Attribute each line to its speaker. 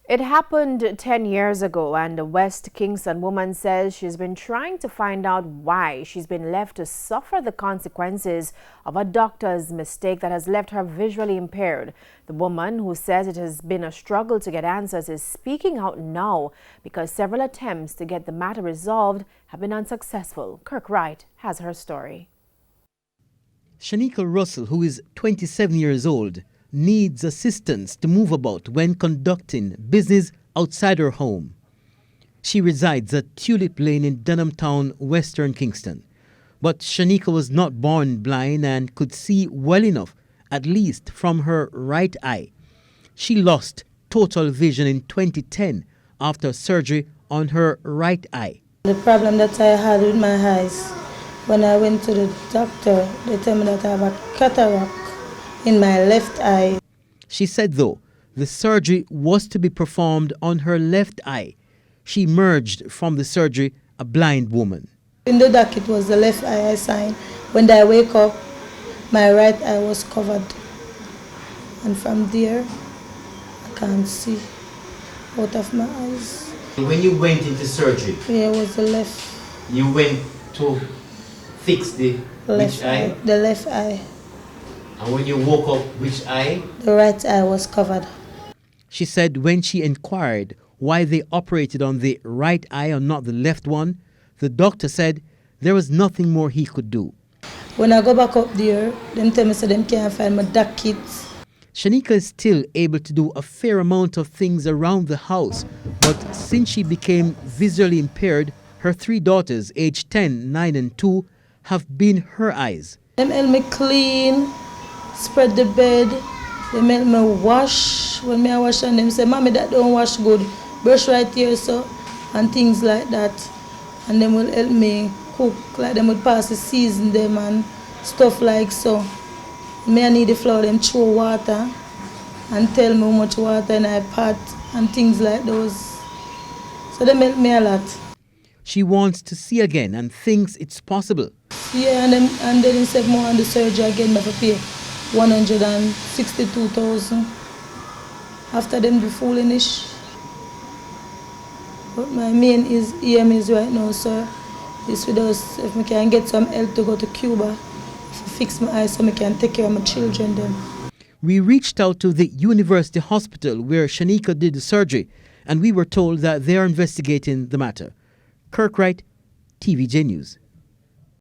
Speaker 1: It happened 10 years ago, and a West Kingston woman says she's been trying to find out why she's been left to suffer the consequences of a doctor's mistake that has left her visually impaired. The woman, who says it has been a struggle to get answers, is speaking out now because several attempts to get the matter resolved have been unsuccessful. Kirk Wright has her story.
Speaker 2: Shanika Russell, who is 27 years old, needs assistance to move about when conducting business outside her home. She resides at Tulip Lane in Dunham Town, Western Kingston. But Shanika was not born blind and could see well enough, at least from her right eye. She lost total vision in 2010 after surgery on her right eye.
Speaker 3: The problem that I had with my eyes, when I went to the doctor, they told me that I have a cataract in my left eye.
Speaker 2: She said, though, the surgery was to be performed on her left eye. She emerged from the surgery a blind woman.
Speaker 3: In the doc, it was the left eye I signed. When I wake up, my right eye was covered. And from there, I can't see out of my eyes.
Speaker 2: When you went into surgery,
Speaker 3: Yeah, it was the left.
Speaker 2: you went to fix the
Speaker 3: Left eye. The left eye.
Speaker 2: And when you woke up, which eye?
Speaker 3: The right eye was covered.
Speaker 2: She said when she inquired why they operated on the right eye and not the left one, the doctor said there was nothing more he could do.
Speaker 3: When I go back up there, them tell me so them can't find my doc kits.
Speaker 2: Shanika is still able to do a fair amount of things around the house, but since she became visually impaired, her 3 daughters, aged 10, 9 and 2, have been her eyes.
Speaker 3: Them help me clean, spread the bed, they help me wash. When I wash and them say, Mommy, that don't wash good. Brush right here, so, and things like that. And them will help me cook, like them would pass the season them and stuff like so. Me I need the flour, them throw water and tell me how much water in I pot and things like those. So they help me a lot.
Speaker 2: She wants to see again and thinks it's possible.
Speaker 3: Yeah, and then they said more on the surgery again, I have to pay 162,000. After them be foolish. But my main aim is right now, sir, is with us, if we can get some help to go to Cuba, to fix my eyes so I can take care of my children then.
Speaker 2: We reached out to the University Hospital where Shanika did the surgery, and we were told that they are investigating the matter. Kirk Wright, TVJ News.